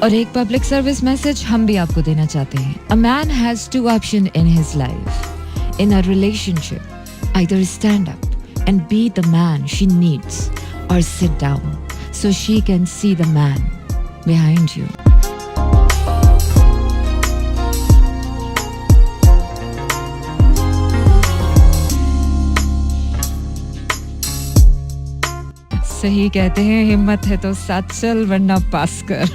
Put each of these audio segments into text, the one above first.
और एक public service message हम भी आपको देना चाहते हैं. A man has two option in his life. In a relationship, either stand up and be the man she needs, or sit down so she can see the man behind you. सही कहते हैं, हिम्मत है तो साथ चल वरना पास कर.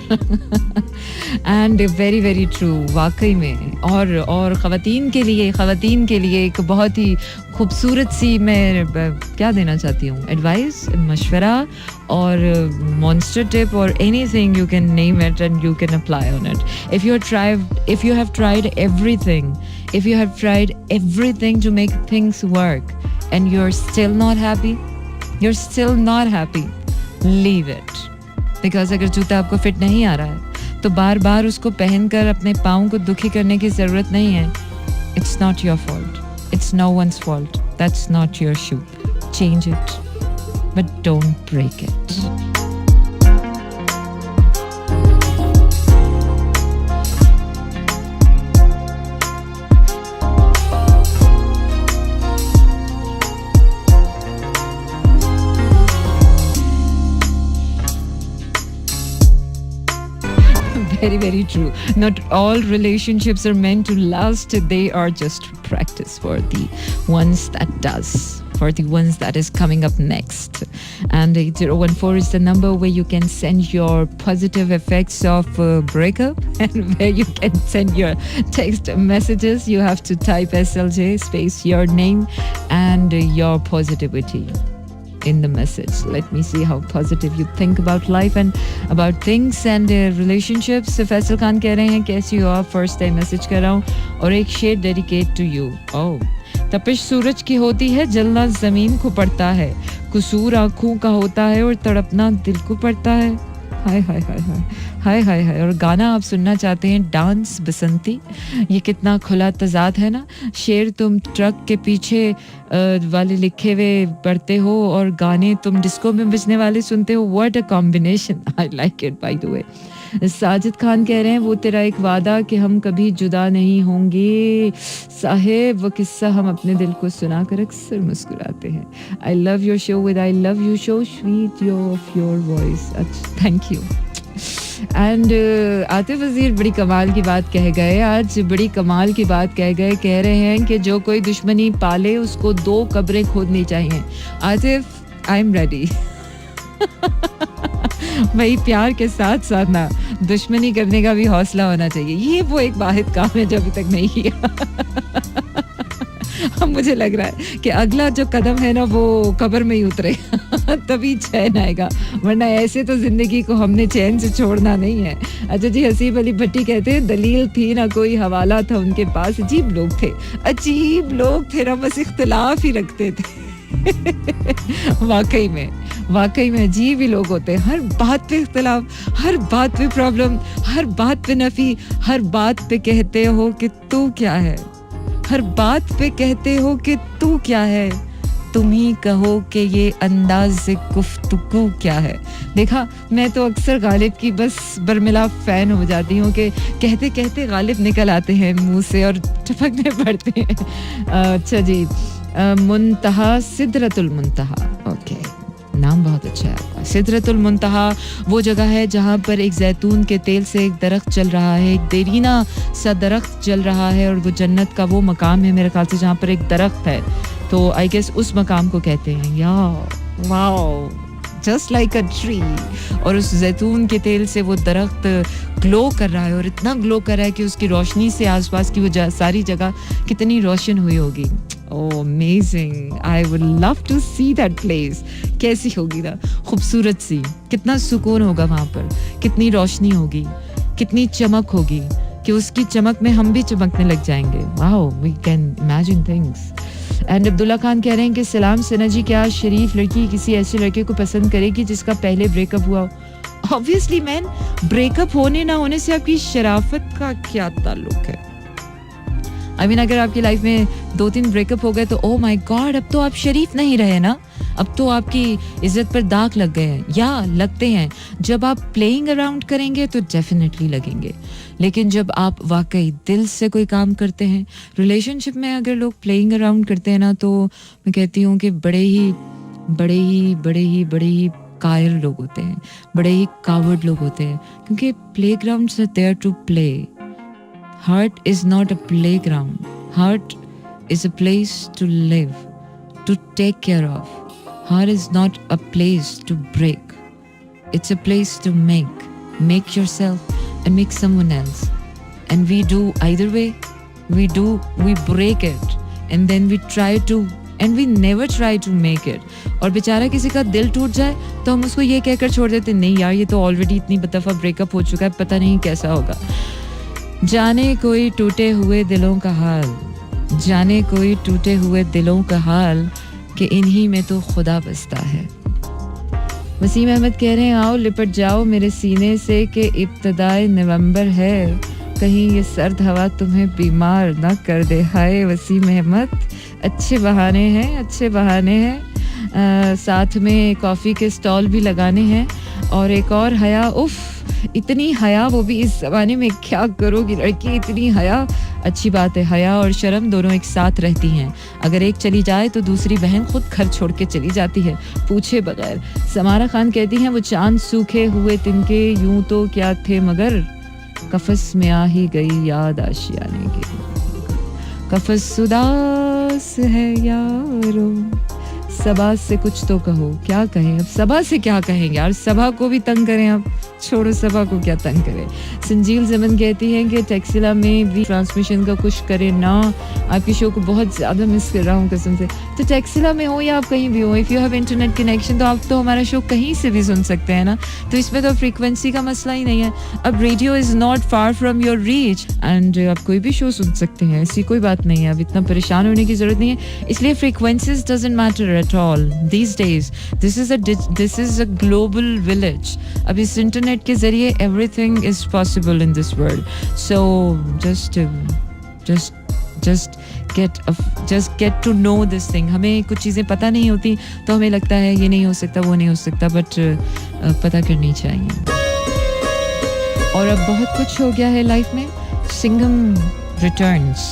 एंड वेरी वेरी ट्रू, वाकई में. और ख़वातीन के लिए एक बहुत ही खूबसूरत सी मैं क्या देना चाहती हूँ, एडवाइस, मशवरा और मॉन्स्टर टिप और anything you can name it and you can apply on it. If you have tried everything to make things work and you are still not happy, leave it. Because अगर जूता आपको fit नहीं आ रहा है तो बार बार उसको पहनकर अपने पाँव को दुखी करने की ज़रूरत नहीं है. It's not your fault. It's no one's fault. That's not your shoe. Change it, but don't break it. Very, very true. Not all relationships are meant to last. They are just practice for the ones that does, for the ones that is coming up next. And 8014 is the number where you can send your positive effects of breakup and where you can send your text messages. You have to type SLJ space your name and your positivity in the message. Let me see how positive you think about life and about things and relationships. Faisal Khan कह रहे हैं कैसी हो आप, first time message कर रहा हूँ और एक शेर डेडिकेट टू यू. तपिश सूरज की होती है, जलना जमीन को पड़ता है, कसूर आँखों का होता है और तड़पना दिल को पड़ता है. हाय हाय हाय हाय हाय हाय हाय. और गाना आप सुनना चाहते हैं डांस बसंती. ये कितना खुला तजाद है ना. शेर तुम ट्रक के पीछे वाले लिखे हुए पढ़ते हो और गाने तुम डिस्को में बजने वाले सुनते हो. What a combination. I like it by the way. Sajid Khan कह रहे हैं वो तेरा एक वादा कि हम कभी जुदा नहीं होंगे. साहेब वो किस्सा हम अपने दिल को सुनाकर अक्सर मुस्कुराते हैं. I love your show with I love you show, sweet your voice. अच्छा, थैंक यू. एंड आतिफ वजीर बड़ी कमाल की बात कह गए आज, बड़ी कमाल की बात कह गए. कह रहे हैं कि जो कोई दुश्मनी पाले उसको 2 कब्रें खोदनी चाहिए. Atif, I am ready. भाई प्यार के साथ साथ ना दुश्मनी करने का भी हौसला होना चाहिए. ये वो एक वाहिद काम है जो अभी तक नहीं किया. अब मुझे लग रहा है कि अगला जो कदम है ना वो कब्र में ही उतरेगा तभी चैन आएगा, वरना ऐसे तो जिंदगी को हमने चैन से छोड़ना नहीं है. अच्छा जी, हसीब अली भट्टी कहते हैं दलील थी ना कोई हवाला था उनके पास. अजीब लोग थे ना, बस इख्तिलाफ ही रखते थे. वाकई में अजीब ही लोग होते हैं. हर बात पे इख्तिलाफ, हर बात पे प्रॉब्लम, हर बात पे नफी, हर बात पे कहते हो कि तू क्या है, हर बात पे कहते हो कि तू क्या है, तुम ही कहो कि ये अंदाज़ गुफ्तगू क्या है. देखा, मैं तो अक्सर गालिब की बस बरमिला फ़ैन हो जाती हूँ कि कहते कहते गालिब निकल आते हैं मुंह से और टपकने पड़ते हैं. अच्छा जी, मुंतहा, सिदरतुल मुंतहा. ओके, नाम बहुत अच्छा है आपका. सिदरतुल मुंतहा वो जगह है जहाँ पर एक जैतून के तेल से एक दरख्त चल रहा है, एक देरीना सा दरख्त चल रहा है, और वो जन्नत का वो मकाम है मेरे ख्याल से जहाँ पर एक दरख्त है. तो आई गेस उस मकाम को कहते हैं. या wow, just like a tree. और उस जैतून के तेल से वो दरख्त ग्लो कर रहा है, और इतना ग्लो कर रहा है कि उसकी रोशनी से आसपास की वो सारी जगह कितनी रोशन हुई होगी. Oh, amazing. I would love to see that place. कैसी होगी ना, खूबसूरत सी, कितना सुकून होगा वहाँ पर, कितनी रोशनी होगी, कितनी चमक होगी कि उसकी चमक में हम भी चमकने लग जाएंगे. Wow, we can imagine things. And Abdullah Khan कह रहे हैं कि सलाम सना जी, क्या शरीफ लड़की किसी ऐसे लड़के को पसंद करेगी जिसका पहले ब्रेकअप हुआ हो? ऑब्वियसली मैन, ब्रेकअप होने ना होने से आपकी शराफत का क्या ताल्लुक है. आई मीन अगर आपकी लाइफ में 2-3 ब्रेकअप हो गए तो ओ माय गॉड, अब तो आप शरीफ नहीं रहे ना, अब तो आपकी इज्जत पर दाग लग गए हैं, या लगते हैं। जब आप प्लेइंग अराउंड करेंगे तो डेफिनेटली लगेंगे, लेकिन जब आप वाकई दिल से कोई काम करते हैं, रिलेशनशिप में अगर लोग प्लेइंग अराउंड करते हैं ना, तो मैं कहती हूँ कि बड़े ही कायर लोग होते हैं, बड़े ही कावर्ड लोग होते हैं, क्योंकि playgrounds are there to play. Heart is not a playground. Heart is a place to live, to take care of. Heart is not a place to break. It's a place to make yourself and make someone else. And we do either way. We break it and then we try to, and we never try to make it. और बेचारा किसी का दिल टूट जाए तो हम उसको ये कहकर छोड़ देते, नहीं यार ये तो ऑलरेडी इतनी दफ़ा ब्रेकअप हो चुका है, पता नहीं कैसा होगा. जाने कोई टूटे हुए दिलों का हाल, जाने कोई टूटे हुए दिलों का हाल, कि इन्हीं में तो खुदा बसता है. वसीम अहमद कह रहे हैं आओ लिपट जाओ मेरे सीने से, कि इब्तदाए नवंबर है, कहीं ये सर्द हवा तुम्हें बीमार ना कर दे. हाय वसीम अहमद, अच्छे बहाने हैं. साथ में कॉफ़ी के स्टॉल भी लगाने हैं, और एक और हया, उफ इतनी हया, वो भी इस ज़माने में क्या करोगी लड़की, इतनी हया. अच्छी बात है, हया और शर्म दोनों एक साथ रहती हैं. अगर एक चली जाए तो दूसरी बहन खुद घर छोड़ के चली जाती है पूछे बगैर. समारा खान कहती हैं वो चांद सूखे हुए तिनके यूं तो क्या थे मगर, कफस में आ ही गई याद आशियाने की. कफस उदास है यारो, सबा से कुछ तो कहो. क्या कहें अब, सबा से क्या कहेंगे यार, सबा को भी तंग करें, अब छोड़ो सबा को क्या तंग करें. संजील जमन कहती हैं कि टेक्सिला में भी ट्रांसमिशन का कुछ करे ना, आपकी शो को बहुत ज़्यादा मिस कर रहा हूँ कसम से. तो टेक्सिला में हो या आप कहीं भी हो, if you have internet connection तो आप तो हमारा शो कहीं से भी सुन सकते हैं ना, तो इसमें तो फ्रीक्वेंसी का मसला ही नहीं है. अब radio is not far from your reach, and आप कोई भी शो सुन सकते हैं, ऐसी कोई बात नहीं है. अब इतना परेशान होने की ज़रूरत नहीं है, इसलिए frequencies doesn't matter at all these days. This is a global village. अब इस इंटरनेट के जरिए everything is possible in this world. So just get to know this thing. हमें कुछ चीज़ें पता नहीं होती तो हमें लगता है ये नहीं हो सकता, वो नहीं हो सकता, बट पता करनी चाहिए. और अब बहुत कुछ हो गया है लाइफ में. Singham returns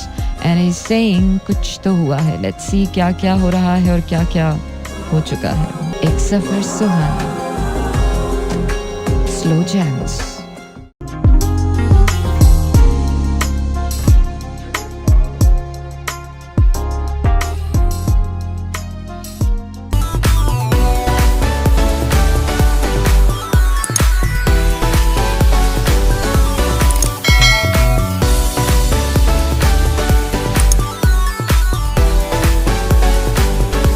and he's saying कुछ तो हुआ है. Let's see क्या क्या हो रहा है और क्या क्या हो चुका है. एक सफर सुहाना, स्लो जैम्स.